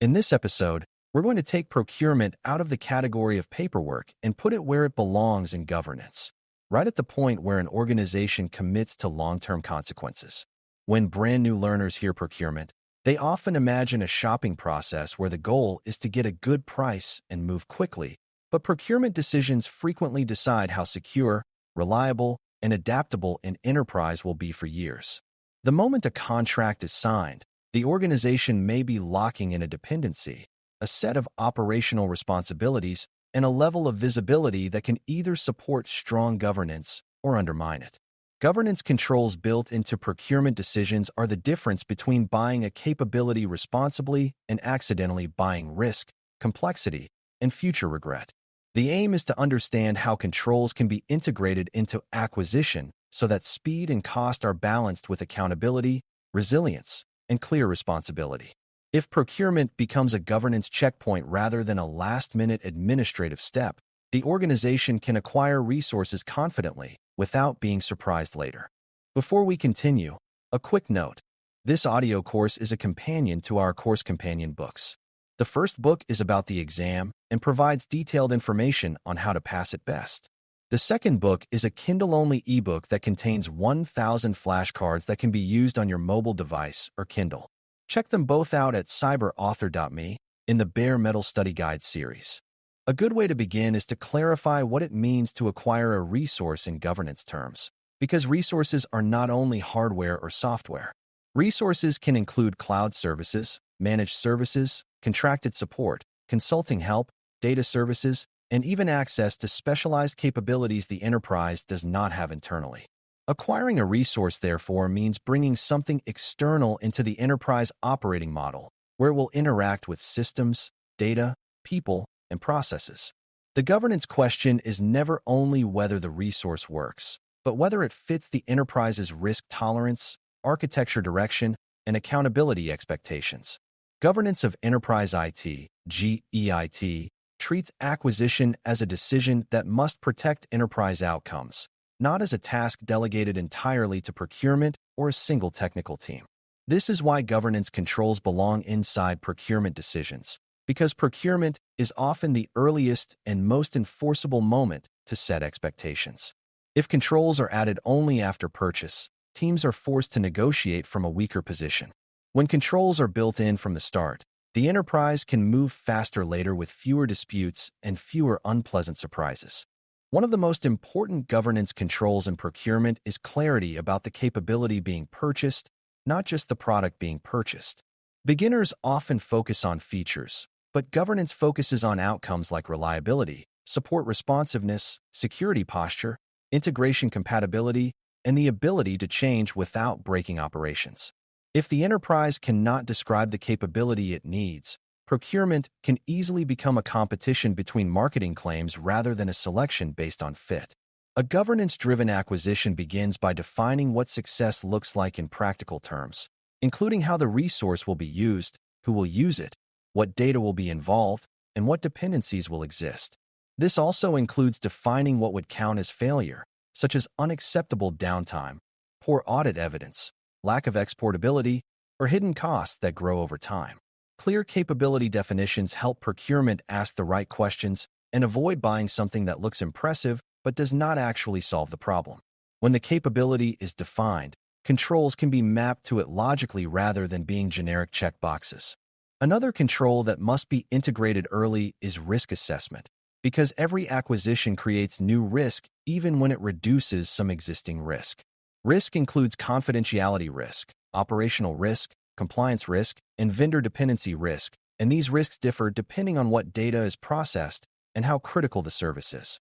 In this episode, we're going to take procurement out of the category of paperwork and put it where it belongs in governance, right at the point where an organization commits to long-term consequences. When brand new learners hear procurement, they often imagine a shopping process where the goal is to get a good price and move quickly, but procurement decisions frequently decide how secure, reliable, and adaptable an enterprise will be for years. The moment a contract is signed, the organization may be locking in a dependency, a set of operational responsibilities, and a level of visibility that can either support strong governance or undermine it. Governance controls built into procurement decisions are the difference between buying a capability responsibly and accidentally buying risk, complexity, and future regret. The aim is to understand how controls can be integrated into acquisition so that speed and cost are balanced with accountability, resilience, and clear responsibility. If procurement becomes a governance checkpoint rather than a last-minute administrative step, the organization can acquire resources confidently without being surprised later. Before we continue, a quick note. This audio course is a companion to our course companion books. The first book is about the exam and provides detailed information on how to pass it best. The second book is a Kindle-only ebook that contains 1,000 flashcards that can be used on your mobile device or Kindle. Check them both out at CGEIT.me in the Bare Metal Study Guide series. A good way to begin is to clarify what it means to acquire a resource in governance terms, because resources are not only hardware or software. Resources can include cloud services, managed services, contracted support, consulting help, data services, and even access to specialized capabilities the enterprise does not have internally. Acquiring a resource, therefore, means bringing something external into the enterprise operating model, where it will interact with systems, data, people, and processes. The governance question is never only whether the resource works, but whether it fits the enterprise's risk tolerance, architecture direction, and accountability expectations. Governance of Enterprise IT, CGEIT, treats acquisition as a decision that must protect enterprise outcomes, not as a task delegated entirely to procurement or a single technical team. This is why governance controls belong inside procurement decisions, because procurement is often the earliest and most enforceable moment to set expectations. If controls are added only after purchase, teams are forced to negotiate from a weaker position. When controls are built in from the start, the enterprise can move faster later with fewer disputes and fewer unpleasant surprises. One of the most important governance controls in procurement is clarity about the capability being purchased, not just the product being purchased. Beginners often focus on features, but governance focuses on outcomes like reliability, support responsiveness, security posture, integration compatibility, and the ability to change without breaking operations. If the enterprise cannot describe the capability it needs, procurement can easily become a competition between marketing claims rather than a selection based on fit. A governance-driven acquisition begins by defining what success looks like in practical terms, including how the resource will be used, who will use it, what data will be involved, and what dependencies will exist. This also includes defining what would count as failure, such as unacceptable downtime, poor audit evidence, lack of exportability, or hidden costs that grow over time. Clear capability definitions help procurement ask the right questions and avoid buying something that looks impressive but does not actually solve the problem. When the capability is defined, controls can be mapped to it logically rather than being generic checkboxes. Another control that must be integrated early is risk assessment, because every acquisition creates new risk even when it reduces some existing risk. Risk includes confidentiality risk, operational risk, compliance risk, and vendor dependency risk, and these risks differ depending on what data is processed and how critical the service is.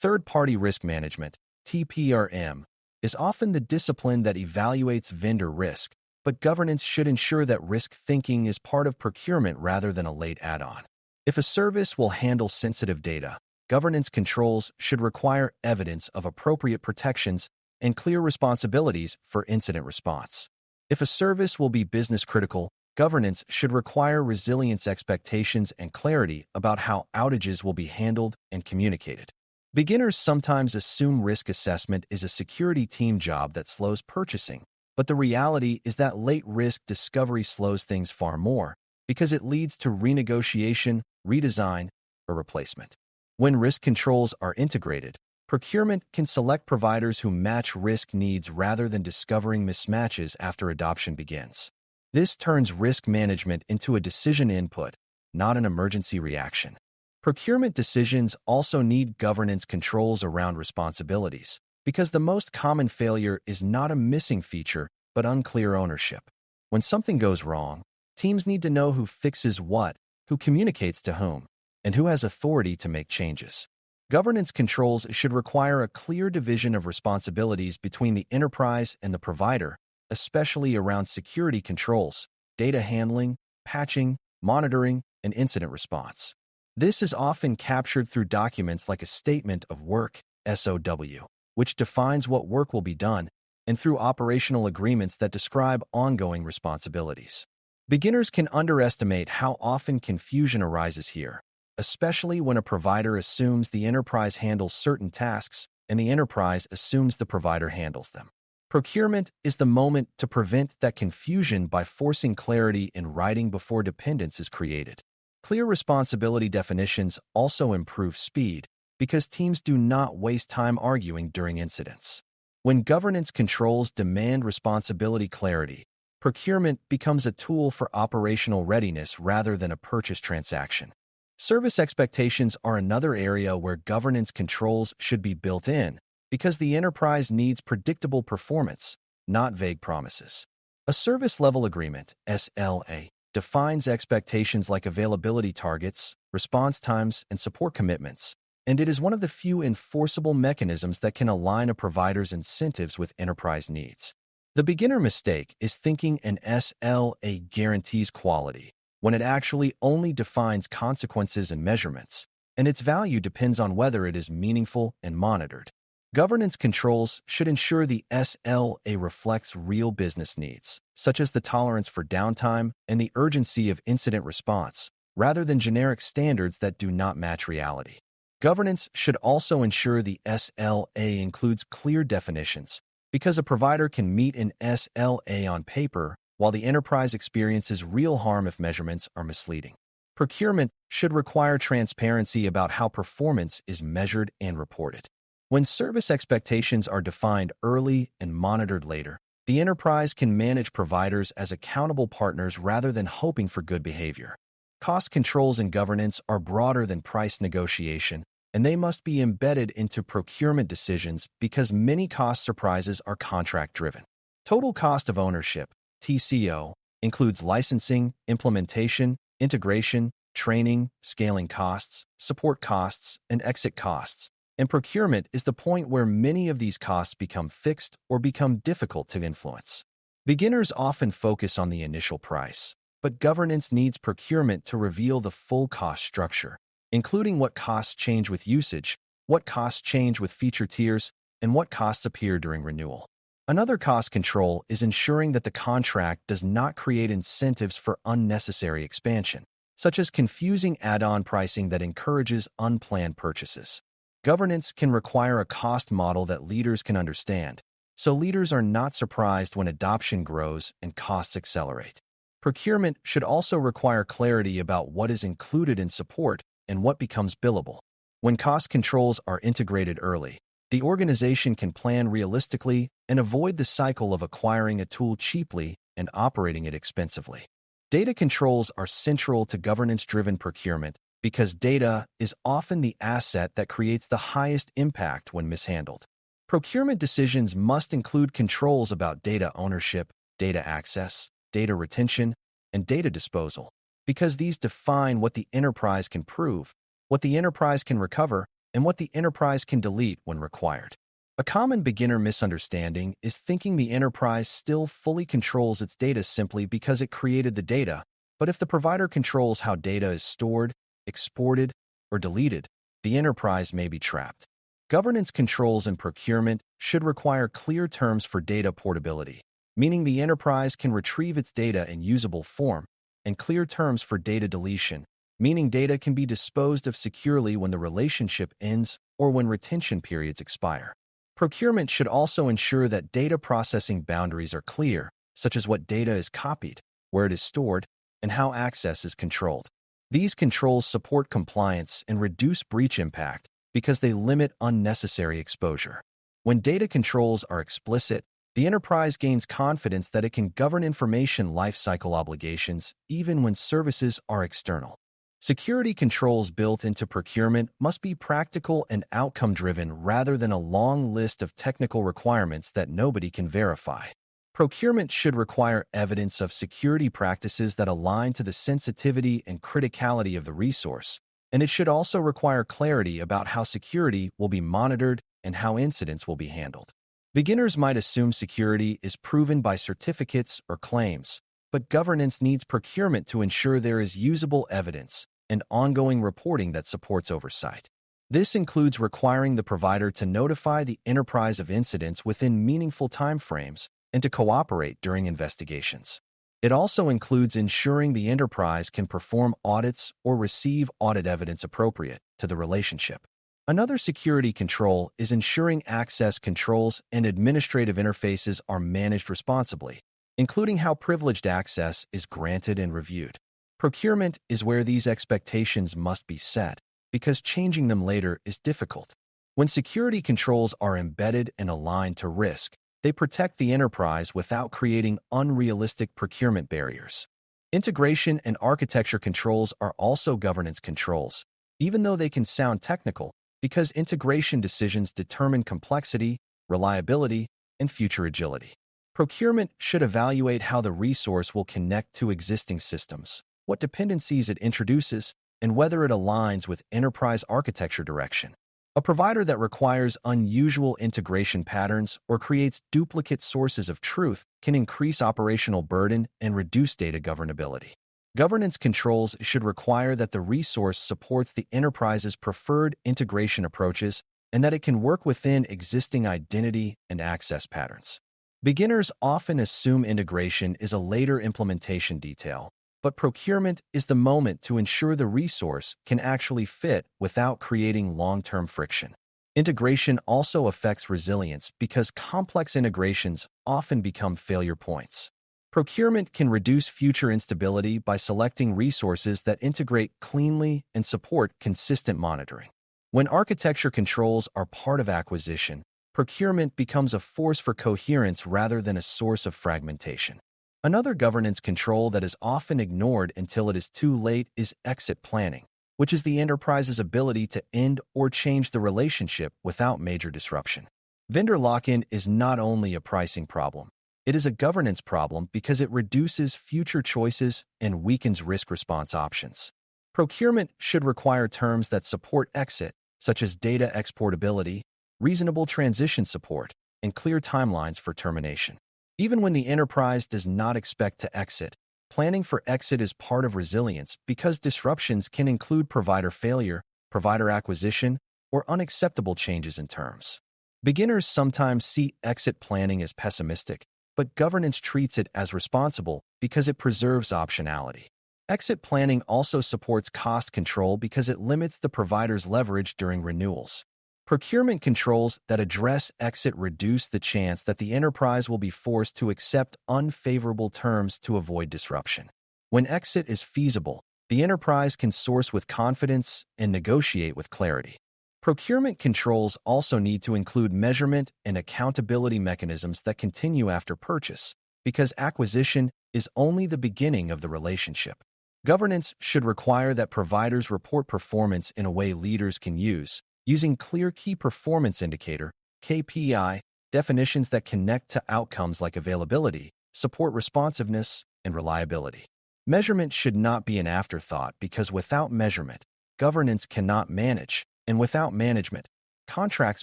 Third-party risk management, TPRM, is often the discipline that evaluates vendor risk, but governance should ensure that risk thinking is part of procurement rather than a late add-on. If a service will handle sensitive data, governance controls should require evidence of appropriate protections and clear responsibilities for incident response. If a service will be business-critical, governance should require resilience expectations and clarity about how outages will be handled and communicated. Beginners sometimes assume risk assessment is a security team job that slows purchasing, but the reality is that late risk discovery slows things far more, because it leads to renegotiation, redesign, or replacement. When risk controls are integrated, procurement can select providers who match risk needs rather than discovering mismatches after adoption begins. This turns risk management into a decision input, not an emergency reaction. Procurement decisions also need governance controls around responsibilities, because the most common failure is not a missing feature, but unclear ownership. When something goes wrong, teams need to know who fixes what, who communicates to whom, and who has authority to make changes. Governance controls should require a clear division of responsibilities between the enterprise and the provider, especially around security controls, data handling, patching, monitoring, and incident response. This is often captured through documents like a Statement of Work, SOW, which defines what work will be done, and through operational agreements that describe ongoing responsibilities. Beginners can underestimate how often confusion arises here, especially when a provider assumes the enterprise handles certain tasks and the enterprise assumes the provider handles them. Procurement is the moment to prevent that confusion by forcing clarity in writing before dependence is created. Clear responsibility definitions also improve speed because teams do not waste time arguing during incidents. When governance controls demand responsibility clarity, procurement becomes a tool for operational readiness rather than a purchase transaction. Service expectations are another area where governance controls should be built in, because the enterprise needs predictable performance, not vague promises. A service level agreement, SLA, defines expectations like availability targets, response times, and support commitments, and it is one of the few enforceable mechanisms that can align a provider's incentives with enterprise needs. The beginner mistake is thinking an SLA guarantees quality, when it actually only defines consequences and measurements, and its value depends on whether it is meaningful and monitored. Governance controls should ensure the SLA reflects real business needs, such as the tolerance for downtime and the urgency of incident response, rather than generic standards that do not match reality. Governance should also ensure the SLA includes clear definitions, because a provider can meet an SLA on paper while the enterprise experiences real harm if measurements are misleading. Procurement should require transparency about how performance is measured and reported. When service expectations are defined early and monitored later, the enterprise can manage providers as accountable partners rather than hoping for good behavior. Cost controls and governance are broader than price negotiation, and they must be embedded into procurement decisions because many cost surprises are contract-driven. Total cost of ownership, TCO, includes licensing, implementation, integration, training, scaling costs, support costs, and exit costs. And procurement is the point where many of these costs become fixed or become difficult to influence. Beginners often focus on the initial price, but governance needs procurement to reveal the full cost structure, including what costs change with usage, what costs change with feature tiers, and what costs appear during renewal. Another cost control is ensuring that the contract does not create incentives for unnecessary expansion, such as confusing add-on pricing that encourages unplanned purchases. Governance can require a cost model that leaders can understand, so leaders are not surprised when adoption grows and costs accelerate. Procurement should also require clarity about what is included in support and what becomes billable. When cost controls are integrated early, the organization can plan realistically and avoid the cycle of acquiring a tool cheaply and operating it expensively. Data controls are central to governance-driven procurement because data is often the asset that creates the highest impact when mishandled. Procurement decisions must include controls about data ownership, data access, data retention, and data disposal, because these define what the enterprise can prove, what the enterprise can recover, and what the enterprise can delete when required. A common beginner misunderstanding is thinking the enterprise still fully controls its data simply because it created the data, but if the provider controls how data is stored, exported, or deleted, the enterprise may be trapped. Governance controls in procurement should require clear terms for data portability, meaning the enterprise can retrieve its data in usable form, and clear terms for data deletion, meaning data can be disposed of securely when the relationship ends or when retention periods expire. Procurement should also ensure that data processing boundaries are clear, such as what data is copied, where it is stored, and how access is controlled. These controls support compliance and reduce breach impact because they limit unnecessary exposure. When data controls are explicit, the enterprise gains confidence that it can govern information lifecycle obligations even when services are external. Security controls built into procurement must be practical and outcome-driven rather than a long list of technical requirements that nobody can verify. Procurement should require evidence of security practices that align to the sensitivity and criticality of the resource, and it should also require clarity about how security will be monitored and how incidents will be handled. Beginners might assume security is proven by certificates or claims, but governance needs procurement to ensure there is usable evidence and ongoing reporting that supports oversight. This includes requiring the provider to notify the enterprise of incidents within meaningful timeframes and to cooperate during investigations. It also includes ensuring the enterprise can perform audits or receive audit evidence appropriate to the relationship. Another security control is ensuring access controls and administrative interfaces are managed responsibly, including how privileged access is granted and reviewed. Procurement is where these expectations must be set, because changing them later is difficult. When security controls are embedded and aligned to risk, they protect the enterprise without creating unrealistic procurement barriers. Integration and architecture controls are also governance controls, even though they can sound technical, because integration decisions determine complexity, reliability, and future agility. Procurement should evaluate how the resource will connect to existing systems, what dependencies it introduces, and whether it aligns with enterprise architecture direction. A provider that requires unusual integration patterns or creates duplicate sources of truth can increase operational burden and reduce data governability. Governance controls should require that the resource supports the enterprise's preferred integration approaches and that it can work within existing identity and access patterns. Beginners often assume integration is a later implementation detail, but procurement is the moment to ensure the resource can actually fit without creating long-term friction. Integration also affects resilience because complex integrations often become failure points. Procurement can reduce future instability by selecting resources that integrate cleanly and support consistent monitoring. When architecture controls are part of acquisition, procurement becomes a force for coherence rather than a source of fragmentation. Another governance control that is often ignored until it is too late is exit planning, which is the enterprise's ability to end or change the relationship without major disruption. Vendor lock-in is not only a pricing problem, it is a governance problem because it reduces future choices and weakens risk response options. Procurement should require terms that support exit, such as data exportability, reasonable transition support, and clear timelines for termination. Even when the enterprise does not expect to exit, planning for exit is part of resilience because disruptions can include provider failure, provider acquisition, or unacceptable changes in terms. Beginners sometimes see exit planning as pessimistic, but governance treats it as responsible because it preserves optionality. Exit planning also supports cost control because it limits the provider's leverage during renewals. Procurement controls that address exit reduce the chance that the enterprise will be forced to accept unfavorable terms to avoid disruption. When exit is feasible, the enterprise can source with confidence and negotiate with clarity. Procurement controls also need to include measurement and accountability mechanisms that continue after purchase, because acquisition is only the beginning of the relationship. Governance should require that providers report performance in a way leaders can use, using clear key performance indicator, KPI, definitions that connect to outcomes like availability, support responsiveness, and reliability. Measurement should not be an afterthought because without measurement, governance cannot manage, and without management, contracts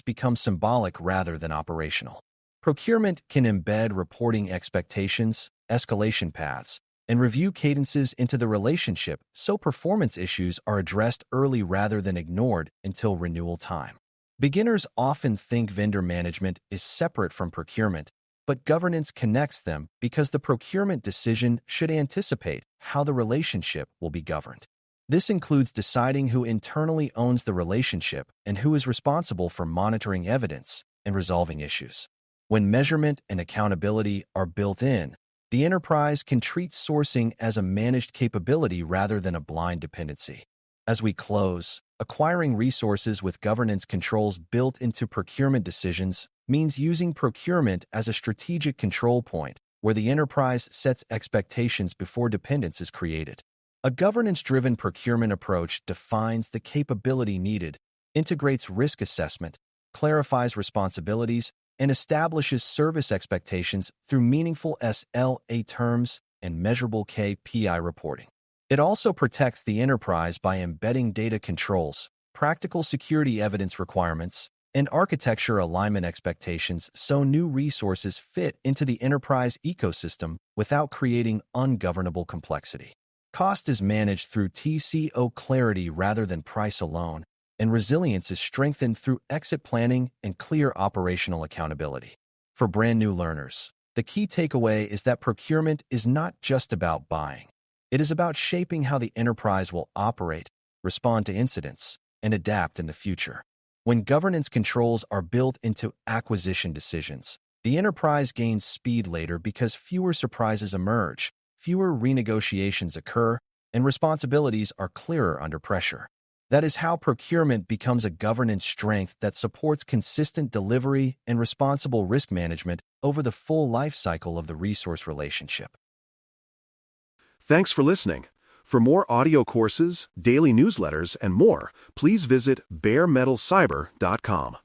become symbolic rather than operational. Procurement can embed reporting expectations, escalation paths, and review cadences into the relationship so performance issues are addressed early rather than ignored until renewal time. Beginners often think vendor management is separate from procurement, but governance connects them because the procurement decision should anticipate how the relationship will be governed. This includes deciding who internally owns the relationship and who is responsible for monitoring evidence and resolving issues. When measurement and accountability are built in, The enterprise can treat sourcing as a managed capability rather than a blind dependency. As we close, acquiring resources with governance controls built into procurement decisions means using procurement as a strategic control point where the enterprise sets expectations before dependence is created. A governance-driven procurement approach defines the capability needed, integrates risk assessment, clarifies responsibilities, and establishes service expectations through meaningful SLA terms and measurable KPI reporting. It also protects the enterprise by embedding data controls, practical security evidence requirements, and architecture alignment expectations so new resources fit into the enterprise ecosystem without creating ungovernable complexity. Cost is managed through TCO clarity rather than price alone, and resilience is strengthened through exit planning and clear operational accountability. For brand new learners, the key takeaway is that procurement is not just about buying. It is about shaping how the enterprise will operate, respond to incidents, and adapt in the future. When governance controls are built into acquisition decisions, the enterprise gains speed later because fewer surprises emerge, fewer renegotiations occur, and responsibilities are clearer under pressure. That is how procurement becomes a governance strength that supports consistent delivery and responsible risk management over the full life cycle of the resource relationship. Thanks for listening. For more audio courses, daily newsletters, and more, please visit baremetalcyber.com.